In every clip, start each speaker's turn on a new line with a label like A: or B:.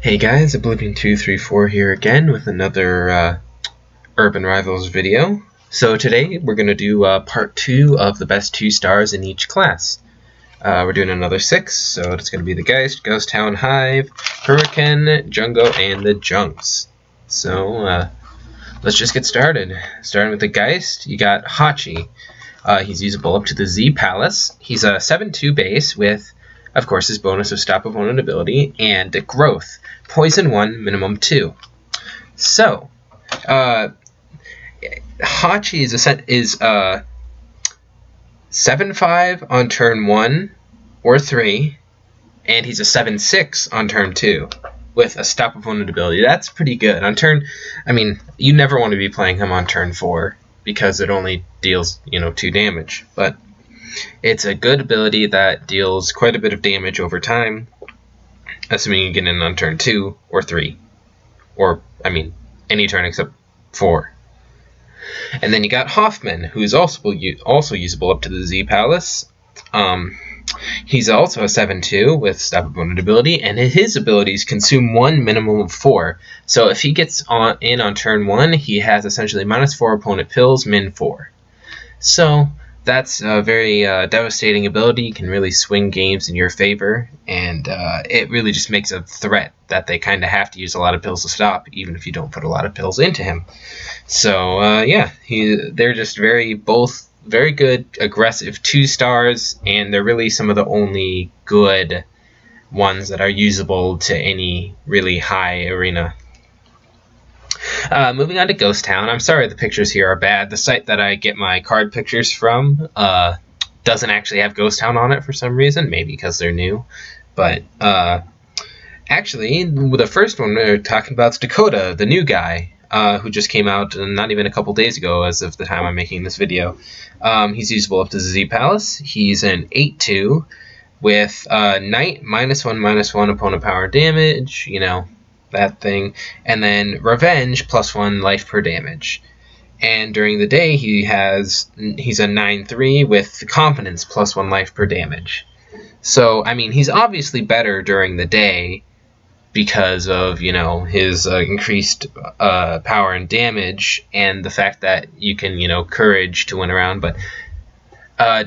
A: Hey guys, Oblivion234 here again with another Urban Rivals video. So today we're going to do part 2 of the best 2 stars in each class. We're doing another 6, so it's going to be the Gheist, Ghostown, Hive, Huracan, Jungo, and the Junks. So let's just get started. Starting with the Gheist, you got Hachi. He's usable up to the Z Palace. He's a 7-2 base with, of course, his bonus of Stop Opponent ability and Growth. Poison 1, minimum 2. So, Hachi is 7-5 on turn 1 or 3, and he's a 7-6 on turn 2 with a Stop Opponent ability. That's pretty good. On turn, I mean, you never want to be playing him on turn 4 because it only deals, 2 damage, but it's a good ability that deals quite a bit of damage over time, assuming you get in on turn 2 or 3. Or, I mean, any turn except 4. And then you got Hoffman, who's also usable up to the Z Palace. He's also a 7-2 with Stop Opponent ability, and his abilities consume 1 minimum of 4. So if he gets in on turn 1, he has essentially -4 opponent pills, min 4. So that's a very devastating ability. You can really swing games in your favor, and it really just makes a threat that they kind of have to use a lot of pills to stop, even if you don't put a lot of pills into him. So yeah, they're just both very good, aggressive 2 stars, and they're really some of the only good ones that are usable to any really high arena. Moving on to Ghostown. I'm sorry the pictures here are bad. The site that I get my card pictures from doesn't actually have Ghostown on it for some reason. Maybe because they're new. But actually, the first one we're talking about is Dakota, the new guy, who just came out not even a couple days ago as of the time I'm making this video. He's usable up to the Z Palace. He's an 8-2 with Knight, -1/-1 opponent power damage, that thing, and then Revenge +1 life per damage. And during the day he's a 9-3 with Confidence +1 life per damage. So I mean, he's obviously better during the day because of his increased power and damage, and the fact that you can courage to win around. But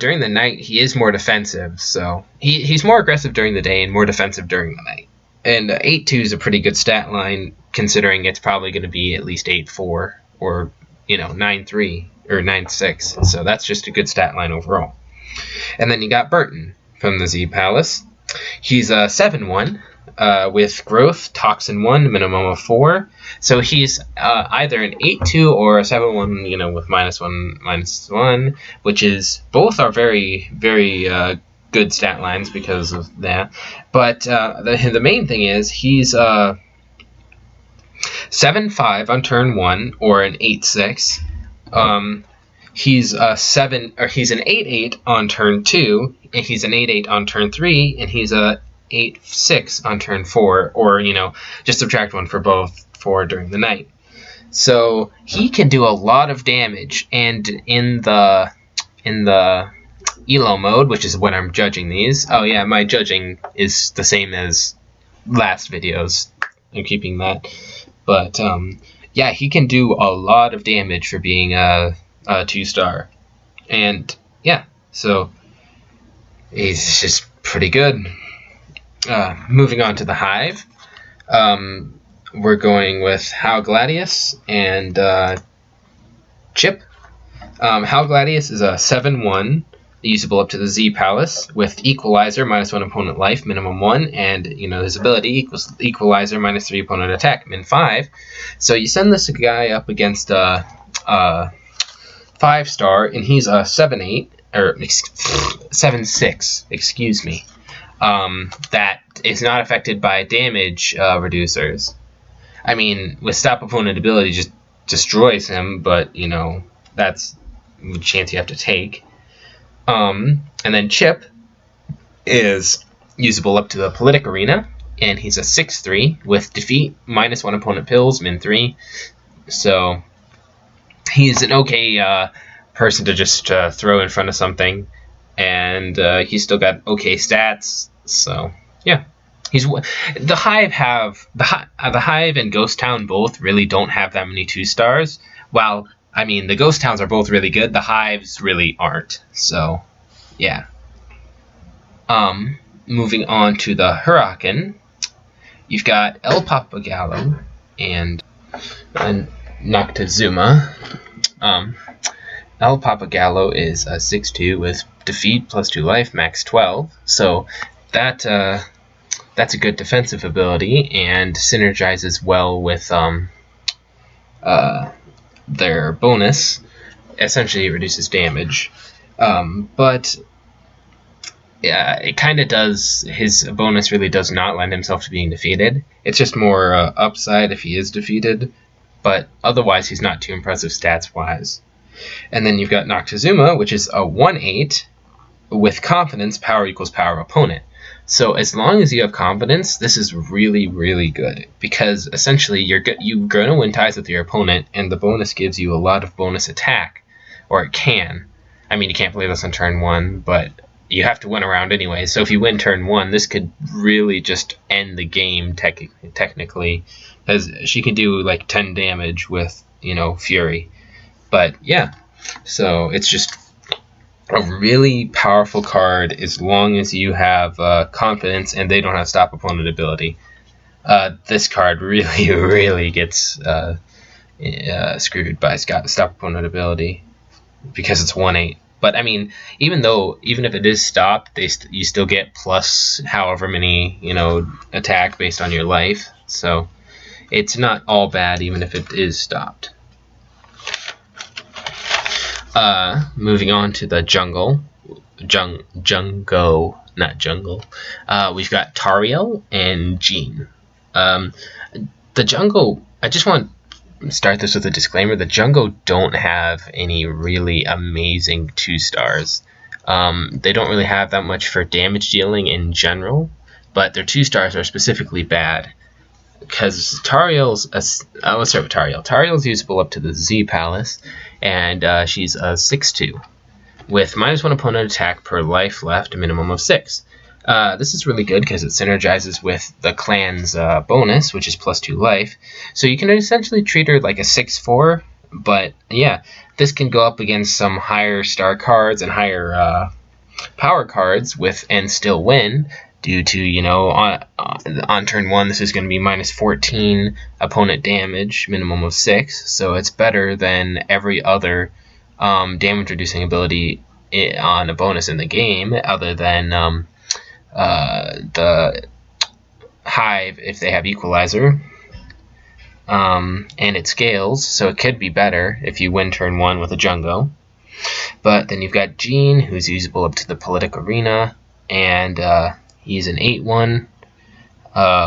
A: during the night he is more defensive, so he's more aggressive during the day and more defensive during the night. And 8-2 is a pretty good stat line, considering it's probably going to be at least 8-4 or 9-3 or 9-6. So that's just a good stat line overall. And then you got Burton from the Z Palace. He's a 7-1 with Growth, Toxin 1, minimum of 4. So he's either an 8-2 or a 7-1, with -1/-1, which is both are very, very good stat lines because of that. But the main thing is he's 7-5 on turn 1 or an 8-6. He's an 8-8 on turn 2, and he's an 8-8 on turn 3, and he's a 8-6 on turn 4, or just subtract 1 for both during the night. So he can do a lot of damage, and in the Elo mode, which is when I'm judging these. Oh yeah, my judging is the same as last videos. I'm keeping that. But yeah, he can do a lot of damage for being a 2-star. And yeah, so he's just pretty good. Moving on to the Hive. We're going with Hal Gladius and Chip. Hal Gladius is a 7-1. Usable up to the Z Palace with Equalizer, -1 opponent life, minimum 1, and his ability equals Equalizer, -3 opponent attack, min 5. So you send this guy up against a 5-star, and he's a 7-8 or 7-6, excuse me. That is not affected by damage reducers. I mean, with Stop Opponent ability, just destroys him, but that's a chance you have to take. And then Chip is usable up to the Politic Arena, and he's a 6-3 with Defeat, -1 opponent pills, min 3. So he's an okay person to just throw in front of something, and he's still got okay stats. So yeah, The Hive and Ghostown both really don't have that many 2-stars. While I mean the Ghostowns are both really good, the Hives really aren't. So yeah. Moving on to the Huracan, you've got El Papagallo and Noctezuma. El Papagallo is a 6/2 with defeat plus 2 life, max 12. So that's a good defensive ability and synergizes well with their bonus. Essentially, it reduces damage, but yeah, it kind of does. His bonus really does not lend himself to being defeated. It's just more upside if he is defeated, but otherwise he's not too impressive stats-wise. And then you've got Noctezuma, which is a 1/8 with confidence, power equals power of opponent. So as long as you have confidence, this is really, really good, because essentially you're going to win ties with your opponent, and the bonus gives you a lot of bonus attack, or it can. I mean, you can't play this on turn 1, but you have to win a round anyway. So if you win turn 1, this could really just end the game technically, because she can do like 10 damage with, Fury. But yeah, so it's just a really powerful card as long as you have confidence and they don't have stop opponent ability. This card really, really gets screwed by stop opponent ability because it's 1/8. But I mean, even if it is stopped, you still get plus however many attack based on your life. So it's not all bad even if it is stopped. Moving on to the Jungo, not Jungle. We've got Tariel and Jean. The Jungo, I just want to start this with a disclaimer. The Jungo don't have any really amazing 2-stars. They don't really have that much for damage dealing in general, but their 2-stars are specifically bad. Because Tariel's, let's start with Tariel. Tariel's usable up to the Z Palace, and she's a 6/2 with -1 opponent attack per life left, a minimum of 6. This is really good because it synergizes with the clan's bonus, which is plus 2 life. So you can essentially treat her like a 6/4, but yeah, this can go up against some higher star cards and higher power cards and still win. Due to, on turn 1, this is going to be -14 opponent damage, minimum of 6, so it's better than every other damage reducing ability on a bonus in the game, other than the Hive if they have Equalizer, and it scales, so it could be better if you win turn 1 with a Jungo. But then you've got Jean, who's usable up to the Politic Arena, and he's an 8/1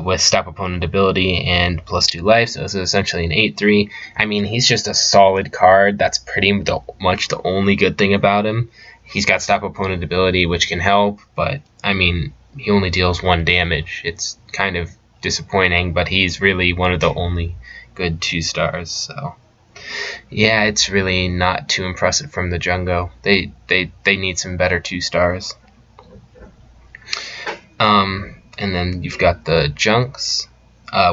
A: with stop opponent ability and plus 2 life, so this is essentially an 8/3. I mean, he's just a solid card. That's pretty much the only good thing about him. He's got stop opponent ability, which can help, but I mean, he only deals 1 damage. It's kind of disappointing, but he's really one of the only good 2-stars. So yeah, it's really not too impressive from the Jungo. They need some better 2-stars. And then you've got the Junkz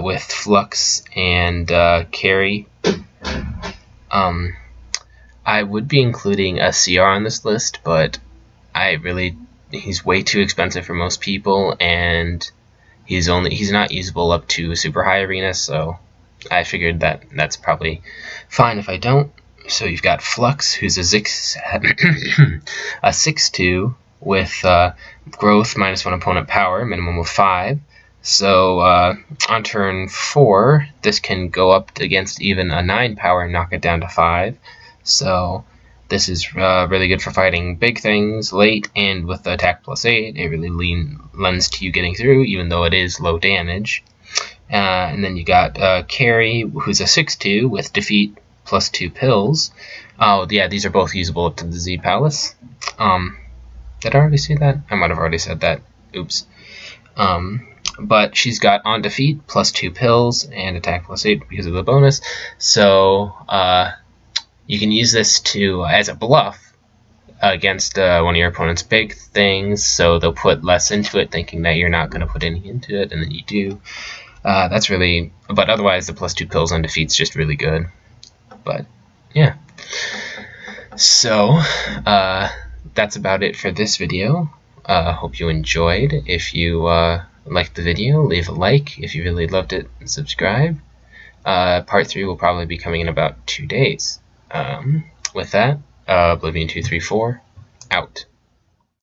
A: with Flux and Carry. I would be including a CR on this list, but he's way too expensive for most people, and he's not usable up to super high arena, so I figured that's probably fine if I don't. So you've got Flux, who's a 6/2 with growth, -1 opponent power, minimum of 5. So on turn 4, this can go up against even a 9 power and knock it down to 5. So this is really good for fighting big things late, and with the attack plus 8, it really lends to you getting through, even though it is low damage. And then you got Carry, who's a 6/2 with defeat plus 2 pills. Oh yeah, these are both usable up to the Z Palace. Did I already say that? I might have already said that. Oops. But she's got on defeat plus 2 pills and attack plus 8 because of the bonus. So you can use this as a bluff against one of your opponent's big things, so they'll put less into it, thinking that you're not going to put any into it, and then you do. That's really, but otherwise the +2 pills on defeat's just really good. But yeah, so that's about it for this video. Hope you enjoyed. If you liked the video, leave a like. If you really loved it, subscribe. Part 3 will probably be coming in about 2 days. With that, Oblivion 234 out.